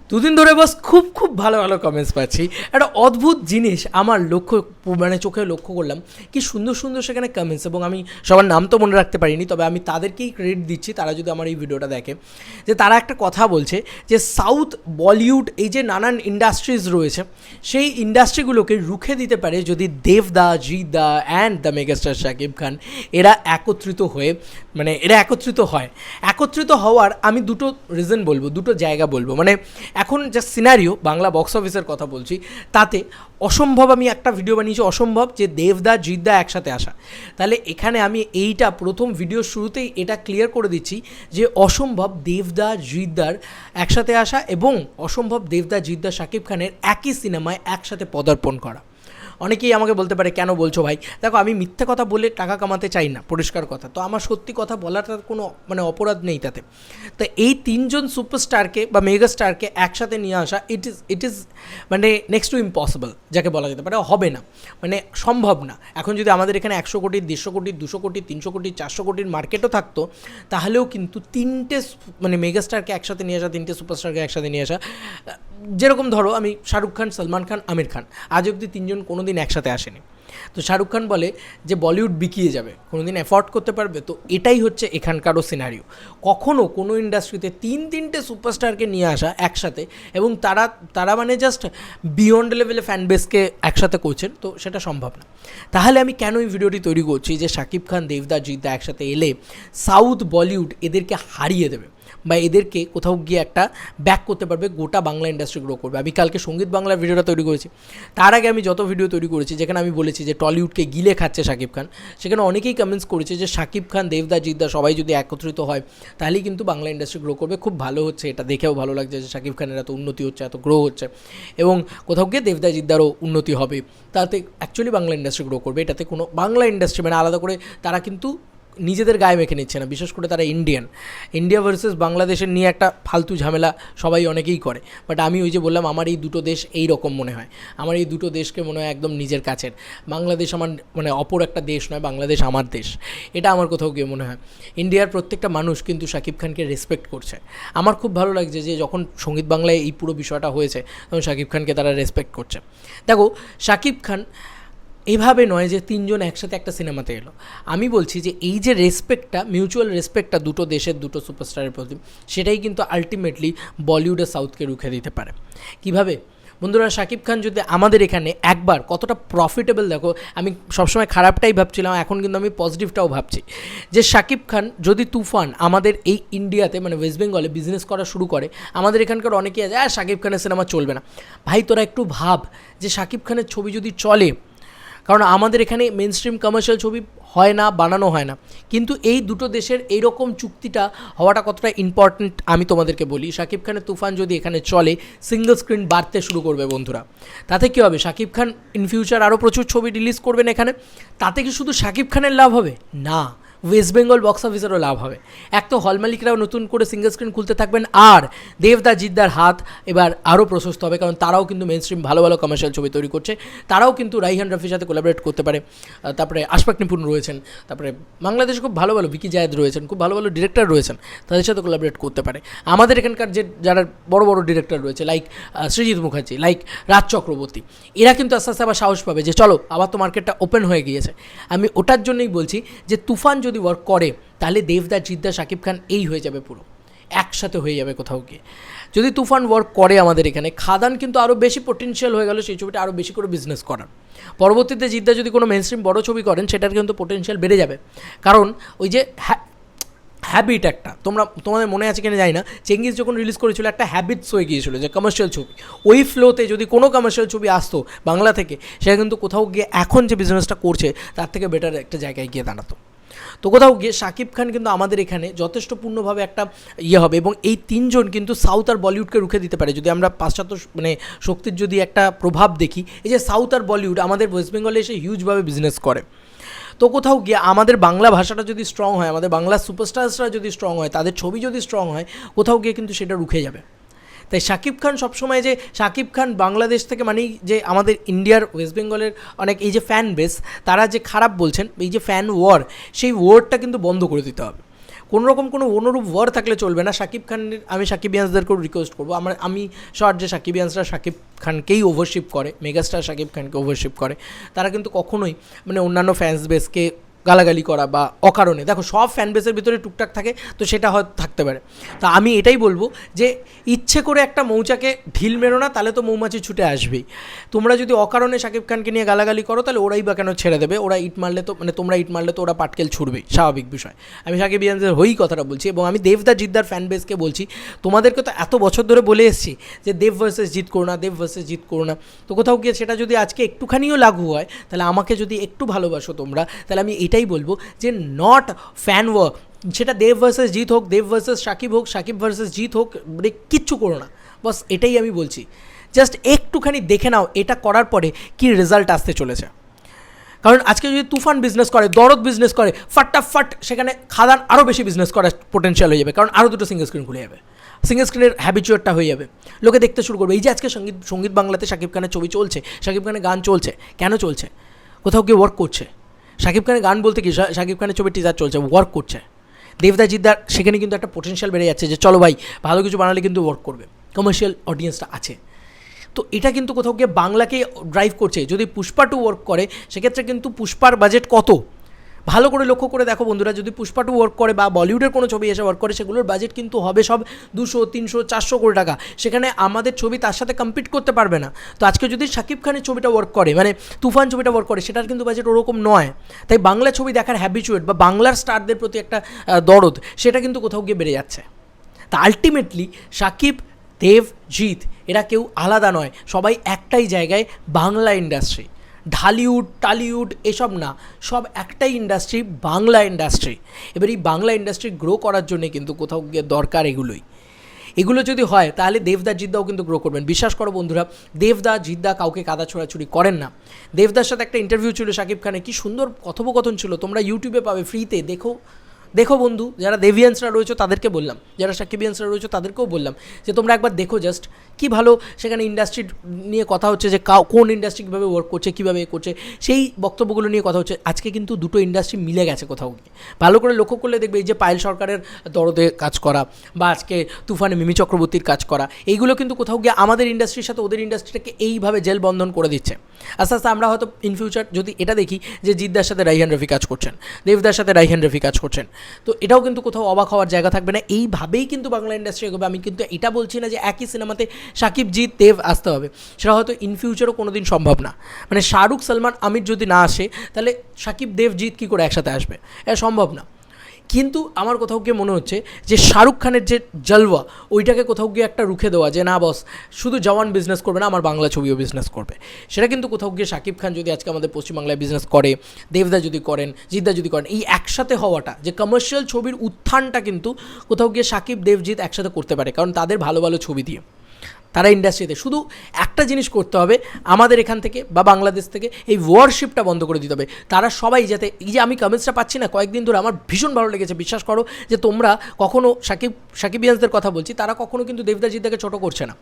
দুদিন ধরে বাস খুব খুব ভালো ভালো কমেন্টস পাচ্ছি। একটা অদ্ভুত জিনিস আমার চোখে লক্ষ্য করলাম, কি সুন্দর সুন্দর সেখানে কমেন্টস, এবং আমি সবার নাম তো মনে রাখতে পারিনি, তবে আমি তাদেরকেই ক্রেডিট দিচ্ছি তারা যদি আমার এই ভিডিওটা দেখে, যে তারা একটা কথা বলছে যে সাউথ বলিউড এই যে নানান ইন্ডাস্ট্রিজ রয়েছে সেই ইন্ডাস্ট্রিগুলোকে রুখে দিতে পারে যদি দেবদা, জিৎদা and the megastar Shakib Khan এরা একত্রিত হয়। একত্রিত হওয়ার আমি দুটো রিজন বলবো, দুটো জায়গা বলবো। মানে এখন যা সিনারিও বাংলা বক্স অফিসের কথা বলছি, তাতে অসম্ভব, আমি একটা ভিডিও বানিয়েছি অসম্ভব যে দেবদা জিৎদা একসাথে আসা। তাহলে এখানে আমি এইটা প্রথম ভিডিওর শুরুতেই এটা ক্লিয়ার করে দিচ্ছি যে অসম্ভব দেবদা জিৎদার একসাথে আসা, এবং অসম্ভব দেবদা জিৎদা শাকিব খানের একই সিনেমায় একসাথে পদার্পণ করা। অনেকেই আমাকে বলতে পারে কেন বলছো ভাই? দেখো, আমি মিথ্যে কথা বলে টাকা কামাতে চাই না, পরিষ্কার কথা। তো আমার সত্যি কথা বলাটার কোনো অপরাধ নেই তাতে। তো এই তিনজন সুপারস্টারকে বা মেগা স্টারকে একসাথে নিয়ে আসা it is next to impossible, যাকে বলা যেতে পারে হবে না, সম্ভব না। এখন যদি আমাদের এখানে 100 কোটি, 150 কোটি, 200 কোটি, 300 কোটি, 400 কোটির মার্কেটও থাকতো, তাহলেও কিন্তু তিনটে মেগা স্টারকে একসাথে নিয়ে আসা, তিনটে সুপারস্টারকে একসাথে নিয়ে আসা, যেরকম ধরো আমি শাহরুখ খান, সলমান খান, আমির খান, আজ অবধি তিনজন কোনো দিন একসাথে আসেনি। তো শাহরুখ খান বলে যে বলিউড বিকিয়ে যাবে, কোনো দিন অ্যাফোর্ড করতে পারবে? তো এটাই হচ্ছে এখানকারও সিনারিও। কখনও কোনো ইন্ডাস্ট্রিতে তিনটে সুপারস্টারকে নিয়ে আসা একসাথে, এবং তারা জাস্ট বিয়ন্ড লেভেলে ফ্যান বেসকে একসাথে করছেন, তো সেটা সম্ভব না। তাহলে আমি কেন এই ভিডিওটি তৈরি করছি যে শাকিব খান, দেবদা, জিৎদা একসাথে এলে সাউথ বলিউড এদেরকে হারিয়ে দেবে, বা এদেরকে কোথাও গিয়ে একটা ব্যাক করতে পারবে, গোটা বাংলা ইন্ডাস্ট্রি গ্রো করবে। আমি কালকে সঙ্গীত বাংলার ভিডিওটা তৈরি করেছি, তার আগে আমি যত ভিডিও তৈরি করেছি যেখানে আমি বলেছি যে টলিউডকে গিলে খাচ্ছে শাকিব খান, সেখানে অনেকেই কমেন্টস করেছে যে শাকিব খান, দেবদা, জিৎদা সবাই যদি একত্রিত হয় তাহলেই কিন্তু বাংলা ইন্ডাস্ট্রি গ্রো করবে। খুব ভালো হচ্ছে, এটা দেখেও ভালো লাগছে যে শাকিব খানের এত উন্নতি হচ্ছে, এত গ্রো হচ্ছে, এবং কোথাও গিয়ে দেবদা, জিৎদারও উন্নতি হবে। তাতে অ্যাকচুয়ালি বাংলা ইন্ডাস্ট্রি গ্রো করবে। এটাতে কোনো বাংলা ইন্ডাস্ট্রি আলাদা করে তারা কিন্তু নিজেদের গায়ে মেখে নিচ্ছে না, বিশেষ করে তারা ইন্ডিয়া ভার্সেস বাংলাদেশের নিয়ে একটা ফালতু ঝামেলা সবাই অনেকেই করে। বাট আমি ওই যে বললাম, আমার এই দুটো দেশ এই রকম মনে হয়, আমার এই দুটো দেশকে মনে হয় একদম নিজের কাছের। বাংলাদেশ আমার অপর একটা দেশ নয়, বাংলাদেশ আমার দেশ, এটা আমার কোথাও গিয়ে মনে হয়। ইন্ডিয়ার প্রত্যেকটা মানুষ কিন্তু শাকিব খানকে রেসপেক্ট করছে। আমার খুব ভালো লাগছে যে যখন সঙ্গীত বাংলায় এই পুরো বিষয়টা হয়েছে, তখন শাকিব খানকে তারা রেসপেক্ট করছে। দেখো, শাকিব খান এভাবে নয় যে তিনজন একসাথে একটা সিনেমাতে এলো। আমি বলছি যে এই যে রেসপেক্টটা, মিউচুয়াল রেসপেক্টটা দুটো দেশের, দুটো সুপারস্টারের প্রতি, সেটাই কিন্তু আলটিমেটলি বলিউড আর সাউথকে রুখে দিতে পারে। কীভাবে বন্ধুরা? শাকিব খান যদি আমাদের এখানে একবার কতটা প্রফিটেবল, দেখো আমি সবসময় খারাপটাই ভাবছিলাম, এখন কিন্তু আমি পজিটিভটাও ভাবছি, যে শাকিব খান যদি তুফান আমাদের এই ইন্ডিয়াতে ওয়েস্ট বেঙ্গলে বিজনেস করা শুরু করে, আমাদের এখানকার অনেকেই আছে শাকিব খানের সিনেমা চলবে না। ভাই, তোরা একটু ভাব যে শাকিব খানের ছবি যদি চলে, কারণ আমাদের এখানে মেন স্ট্রিম কমার্শিয়াল ছবি হয় না, বানানো হয় না, কিন্তু এই দুটো দেশের এইরকম চুক্তিটা হওয়াটা কতটা ইম্পর্ট্যান্ট আমি তোমাদেরকে বলি। শাকিব খানের তুফান যদি এখানে চলে, সিঙ্গল স্ক্রিন বাড়তে শুরু করবে বন্ধুরা। তাতে কী হবে? শাকিব খান ইন ফিউচার আরও প্রচুর ছবি রিলিজ করবেন এখানে। তাতে কি শুধু শাকিব খানের লাভ হবে? না, ওয়েস্ট বেঙ্গল বক্স অফিসেরও লাভ হবে। এক তো হল মালিকরাও নতুন করে সিঙ্গল স্ক্রিন খুলতে থাকবেন, আর দেবদা, জিৎদার হাত এবার আরও প্রশস্ত হবে, কারণ তারাও কিন্তু মেন স্ট্রিম ভালো ভালো কমার্শিয়াল ছবি তৈরি করছে। তারাও কিন্তু রাইহান রফির সাথে কোলাবরেট করতে পারে। তারপরে আশফাক নিপুণ রয়েছেন, তারপরে বাংলাদেশে খুব ভালো ভালো ভিকি জায়েদ রয়েছেন, খুব ভালো ভালো ডিরেক্টর রয়েছেন, তাদের সাথে কোলাবরেট করতে পারে। আমাদের এখানকার যারা বড় বড় ডিরেক্টর রয়েছে, লাইক সৃজিত মুখার্জি, লাইক রাজ চক্রবর্তী, এরা কিন্তু আস্তে আস্তে আবার সাহস পাবে যে চলো, আবার তো মার্কেটটা ওপেন হয়ে গিয়েছে। আমি ওটার জন্যই বলছি যে তুফান যদি ওয়ার্ক করে, তাহলে দেবদা, জিৎদা, শাকিব খান এই হয়ে যাবে, পুরো একসাথে হয়ে যাবে কোথাও গিয়ে। যদি তুফান ওয়ার্ক করে আমাদের এখানে, খাদান কিন্তু আরও বেশি পোটেনশিয়াল হয়ে গেল সেই ছবিটা আরও বেশি করে বিজনেস করার। পরবর্তীতে জিদ্দা যদি কোনো মেন স্ট্রিম বড় ছবি করেন, সেটার কিন্তু পোটেনশিয়াল বেড়ে যাবে। কারণ ওই যে হ্যাবিট একটা, তোমাদের মনে আছে কিনা জানি না, চেঙ্গিস যখন রিলিজ করেছিল একটা হ্যাবিটস হয়ে গিয়েছিল যে কমার্শিয়াল ছবি, ওই ফ্লোতে যদি কোনো কমার্শিয়াল ছবি আসতো বাংলা থেকে, সেটা কিন্তু কোথাও গিয়ে এখন যে বিজনেসটা করছে তার থেকে বেটার একটা জায়গায় গিয়ে দাঁড়াতো। তো কোথাও গিয়ে শাকিব খান কিন্তু আমাদের এখানে যথেষ্ট পূর্ণভাবে একটা হবে, এবং এই তিনজন কিন্তু সাউথ আর বলিউডকে রুখে দিতে পারে। যদি আমরা পাশ্চাত্য শক্তির যদি একটা প্রভাব দেখি, এই যে সাউথ আর বলিউড আমাদের ওয়েস্ট বেঙ্গলে এসে হিউজভাবে বিজনেস করে, তো কোথাও গিয়ে আমাদের বাংলা ভাষাটা যদি স্ট্রং হয়, আমাদের বাংলা সুপারস্টার্সরা যদি স্ট্রং হয়, তাদের ছবি যদি স্ট্রং হয়, কোথাও গিয়ে কিন্তু সেটা রুখে যাবে। তাই শাকিব খান সবসময়, যে শাকিব খান বাংলাদেশ থেকে যে আমাদের ইন্ডিয়ার ওয়েস্ট বেঙ্গলের অনেক এই যে ফ্যান বেস, তারা যে খারাপ বলছেন, এই যে ফ্যান ওয়ার, সেই ওয়ারটা কিন্তু বন্ধ করে দিতে হবে। কোনোরকম কোনো অনুরূপ ওয়ার থাকলে চলবে না। শাকিব খানের, আমি শাকিবিয়ান্সদেরকেও রিকোয়েস্ট করবো, আমি শর্ট যে শাকিবিয়ান্সরা শাকিব খানকেই ওভারশিপ করে, মেগাস্টার শাকিব খানকে ওভারশিপ করে, তারা কিন্তু কখনোই মানে অন্যান্য ফ্যান্স বেসকে গালাগালি করা বা অকারণে, দেখো সব ফ্যান বেসের ভিতরে টুকটাক থাকে, তো সেটা হয়তো থাকতে পারে। তা আমি এটাই বলবো যে ইচ্ছে করে একটা মৌচাকে ঢিল মেরো না, তাহলে তো মৌমাছি ছুটে আসবেই। তোমরা যদি অকারণে শাকিব খানকে নিয়ে গালাগালি করো, তাহলে ওরাই বা কেন ছেড়ে দেবে? ওরা ইট মারলে তো, মানে তোমরা ইট মারলে তো ওরা পাটকেল ছুটবেই, স্বাভাবিক বিষয়। আমি শাকিবিয়ান্সের হয়েই কথাটা বলছি, এবং আমি দেবদা জিদ্দার ফ্যান বেসকে বলছি, তোমাদেরকে তো এত বছর ধরে বলে এসেছি যে দেব ভার্সেস জিৎ করো না, দেব ভার্সেস জিৎ করো না। তো কোথাও গিয়ে সেটা যদি আজকে একটুখানিও লাগু হয়, তাহলে আমাকে যদি একটু ভালোবাসো তোমরা, তাহলে আমি এটাই বলবো যে নট ফ্যান ওয়ার, সেটা দেব ভার্সেস জিৎ হোক, দেব ভার্সেস সাকিব হোক, সাকিব ভার্সেস জিৎ হোক, মানে কিচ্ছু করো না, বাস এটাই আমি বলছি। জাস্ট একটুখানি দেখে নাও এটা করার পরে কী রেজাল্ট আসতে চলেছে। কারণ আজকে যদি তুফান বিজনেস করে, দরদ বিজনেস করে, ফাটাফাট সেখানে খাদান আরও বেশি বিজনেস করার পোটেনশিয়াল হয়ে যাবে, কারণ আরও দুটো সিঙ্গেল স্ক্রিন খুলে যাবে, সিঙ্গেল স্ক্রিনের হ্যাবিচুয়েটটা হয়ে যাবে, লোকে দেখতে শুরু করবে। এই যে আজকে সঙ্গীত বাংলাতে শাকিব খানের ছবি চলছে, শাকিব খানের গান চলছে, কেন চলছে? কোথাও গিয়ে ওয়ার্ক করছে। শাকিব খানের গান বলতে কি, শাকিব খানের ছবি টিজার চলছে, ওয়ার্ক করছে। দেবদা জিদ্দার সেখানে কিন্তু একটা পোটেনশিয়াল বেড়ে যাচ্ছে যে চলো ভাই ভালো কিছু বানালে কিন্তু ওয়ার্ক করবে, কমার্শিয়াল অডিয়েন্সটা আছে। তো এটা কিন্তু কোথাও গিয়ে বাংলাকে ড্রাইভ করছে। যদি পুষ্পা 2 ওয়ার্ক করে, সেক্ষেত্রে কিন্তু পুষ্পার বাজেট কত ভালো করে লক্ষ্য করে দেখো বন্ধুরা, যদি পুষ্পা 2 ওয়ার্ক করে বা বলিউডের কোনো ছবি এসে ওয়ার্ক করে, সেগুলোর বাজেট কিন্তু হবে সব 200, 300, 400 কোটি টাকা। সেখানে আমাদের ছবি তার সাথে কম্পিট করতে পারবে না। তো আজকে যদি শাকিব খানের ছবিটা ওয়ার্ক করে, মানে তুফান ছবিটা ওয়ার্ক করে, সেটার কিন্তু বাজেট ওরকম নয়। তাই বাংলা ছবি দেখার হ্যাবিচুয়েট বা বাংলার স্টারদের প্রতি একটা দরদ, সেটা কিন্তু কোথাও গিয়ে বেড়ে যাচ্ছে। তা আলটিমেটলি শাকিব, দেব, জিৎ এরা কেউ আলাদা নয়, সবাই একটাই জায়গায়, বাংলা ইন্ডাস্ট্রি। ঢালিউড টালিউড এসব না, সব একটাই ইন্ডাস্ট্রি, বাংলা ইন্ডাস্ট্রি। এবার এই বাংলা ইন্ডাস্ট্রি গ্রো করার জন্য কিন্তু কোথাও গিয়ে দরকার এগুলো যদি হয়, তাহলে দেবদা জিদ্দাও কিন্তু গ্রো করবেন। বিশ্বাস করো বন্ধুরা, দেবদা জিদ্দা কাউকে কাদা ছোড়াছুড়ি করেন না। দেবদার সাথে একটা ইন্টারভিউ ছিল শাকিব খানের, কি সুন্দর কথোপকথন ছিল, তোমরা ইউটিউবে পাবে ফ্রিতে, দেখো বন্ধু, যারা দেভিয়ান্সরা রয়েছে তাদেরকে বললাম, যারা সাকিবিয়ান্সরা রয়েছে তাদেরকেও বললাম যে তোমরা একবার দেখো জাস্ট, কি ভালো সেখানে ইন্ডাস্ট্রি নিয়ে কথা হচ্ছে, যে কোন ইন্ডাস্ট্রি কীভাবে ওয়ার্ক করছে, কীভাবে করছে, সেই বক্তব্যগুলো নিয়ে কথা হচ্ছে। আজকে কিন্তু দুটো ইন্ডাস্ট্রি মিলে গেছে কোথাও গিয়ে, ভালো করে লক্ষ্য করলে দেখবে। এই যে পায়েল সরকারের দরদে কাজ করা, বা আজকে তুফানে মিমি চক্রবর্তীর কাজ করা, এইগুলো কিন্তু কোথাও গিয়ে আমাদের ইন্ডাস্ট্রির সাথে ওদের ইন্ডাস্ট্রিটাকে এইভাবে জেল বন্ধন করে দিচ্ছে। আস্তে আস্তে আমরা হয়তো ইন ফিউচার যদি এটা দেখি যে জিদ্দার সাথে রাইহান রফি কাজ করছেন, দেবদার সাথে রাইহান রফি কাজ করছেন, তো এটাও কিন্তু কোথাও অবাক হওয়ার জায়গা থাকবে না। এইভাবেই কিন্তু বাংলা ইন্ডাস্ট্রি এগোবে। আমি কিন্তু এটা বলছি না যে একই সিনেমাতে সাকিব, জিৎ, দেব আসতে হবে, সেটা হয়তো ইন ফিউচারও কোনো দিন সম্ভব না। মানে শাহরুখ, সলমান, আমির যদি না আসে, তাহলে সাকিব, দেব, জিৎ কী করে একসাথে আসবে? এটা সম্ভব না। কিন্তু আমার কোথাও গিয়ে মনে হচ্ছে যে শাহরুখ খানের যে জলওয়া, ওইটাকে কোথাও গিয়ে একটা রুখে দেওয়া, যে না বস শুধু জওয়ান বিজনেস করবে না, আমার বাংলা ছবিও বিজনেস করবে। সেটা কিন্তু কোথাও গিয়ে শাকিব খান যদি আজকে আমাদের পশ্চিমবাংলায় বিজনেস করে, দেবদা যদি করেন, জিদ্দা যদি করেন, এই একসাথে হওয়াটা, যে কমার্শিয়াল ছবির উত্থানটা কিন্তু কোথাও গিয়ে শাকিব, দেব, জিৎ একসাথে করতে পারে, কারণ তাদের ভালো ভালো ছবি দিয়ে তারা ইন্ডাস্ট্রিতে। শুধু একটা জিনিস করতে হবে আমাদের এখান থেকে বা বাংলাদেশ থেকে, এই ওয়ারশিপটা বন্ধ করে দিতে হবে। তারা সবাই যাতে, এই যে আমি কমেন্টসটা পাচ্ছি না কয়েকদিন ধরে, আমার ভীষণ ভালো লেগেছে। বিশ্বাস করো যে তোমরা কখনো সাকিবিয়ান্সদের কথা বলছি, তারা কখনো কিন্তু দেবদা জিদ্দাকে ছোটো করছে না।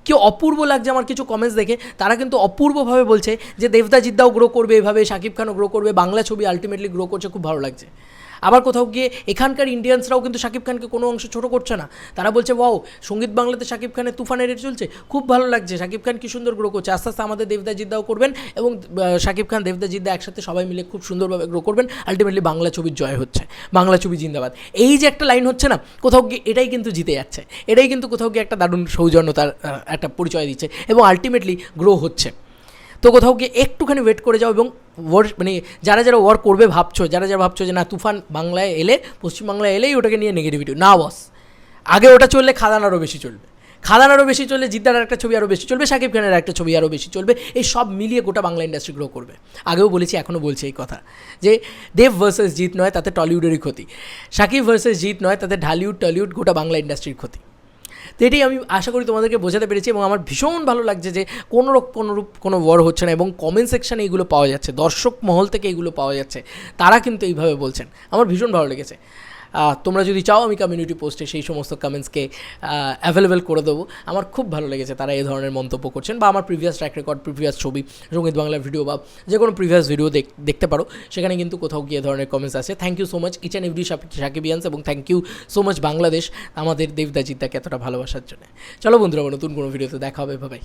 কি অপূর্ব লাগছে আমার কিছু কমেন্টস দেখে, তারা কিন্তু অপূর্বভাবে বলছে যে দেবদা জিদ্দাও গ্রো করবে এভাবে, শাকিব খানও গ্রো করবে, বাংলা ছবি আলটিমেটলি গ্রো করছে, খুব ভালো লাগছে। আবার কোথাও গিয়ে এখানকার ইন্ডিয়ানসরাও কিন্তু শাকিব খানকে কোনো অংশ ছোটো করছে না, তারা বলছে ওয়াও সঙ্গীত বাংলাতে শাকিব খানের তুফানের রেট চলছে, খুব ভালো লাগছে, শাকিব খান কী সুন্দর গ্রো করছে। আস্তে আস্তে আমাদের দেবদা জিদ্দাও করবেন, এবং শাকিব খান, দেবদা জিদ্দা একসাথে সবাই মিলে খুব সুন্দরভাবে গ্রো করবেন। আলটিমেটলি বাংলা ছবির জয় হচ্ছে, বাংলা ছবি জিন্দাবাদ। এই যে একটা লাইন হচ্ছে না, কোথাও গিয়ে এটাই কিন্তু জিতে যাচ্ছে, এটাই কিন্তু কোথাও গিয়ে একটা দারুণ সৌজন্যতার একটা পরিচয় দিচ্ছে, এবং আলটিমেটলি গ্রো হচ্ছে। তো কোথাও গিয়ে একটুখানি ওয়েট করে যাও, এবং মানে যারা ওয়ার্ক করবে ভাবছো, যারা ভাবছো যে না তুফান বাংলায় এলে, পশ্চিমবাংলায় এলেই ওটাকে নিয়ে নেগেটিভিটি, না বস, আগে ওটা চললে খাদান আরও বেশি চলবে, খাদান আরও বেশি চললে জিদ্দার একটা ছবি আরও বেশি চলবে, শাকিব খানের একটা ছবি আরও বেশি চলবে, এই সব মিলিয়ে গোটা বাংলা ইন্ডাস্ট্রি গ্রো করবে। আগেও বলেছি, এখনও বলছি এই কথা, যে দেব ভার্সেস জিৎ নয়, তাতে টলিউডেরই ক্ষতি, শাকিব ভার্সেস জিৎ নয়, তাতে ঢালিউড টলিউড গোটা বাংলা ইন্ডাস্ট্রির ক্ষতি। তো এটাই আমি আশা করি তোমাদেরকে বোঝাতে পেরেছি, এবং আমার ভীষণ ভালো লাগছে যে কোনো ওয়ার হচ্ছে না, এবং কমেন্ট সেকশানে এইগুলো পাওয়া যাচ্ছে, দর্শক মহল থেকে এইগুলো পাওয়া যাচ্ছে, তারা কিন্তু এইভাবে বলছেন, আমার ভীষণ ভালো লেগেছে। তোমরা যদি চাও আমি কমিউনিটি পোস্টে সেই সমস্ত কমেন্টসকে অ্যাভেলেবেল করে দেবো। আমার খুব ভালো লেগেছে তারা এই ধরনের মন্তব্য করছেন, বা আমার প্রিভিয়াস ট্র্যাক রেকর্ড, প্রিভিয়াস ছবি, সঙ্গীত বাংলার ভিডিও বা যে কোনো প্রিভিয়াস ভিডিও দেখতে পারো, সেখানে কিন্তু কোথাও গিয়ে ধরনের কমেন্টস আছে। Thank you so much each and every Sakibians, এবং thank you so much Bangladesh আমাদের দেবদা জিদ্দাকে এতটা ভালোবাসার জন্য। চলো বন্ধুরা, নতুন কোনো ভিডিওতে দেখা হবে, বাই।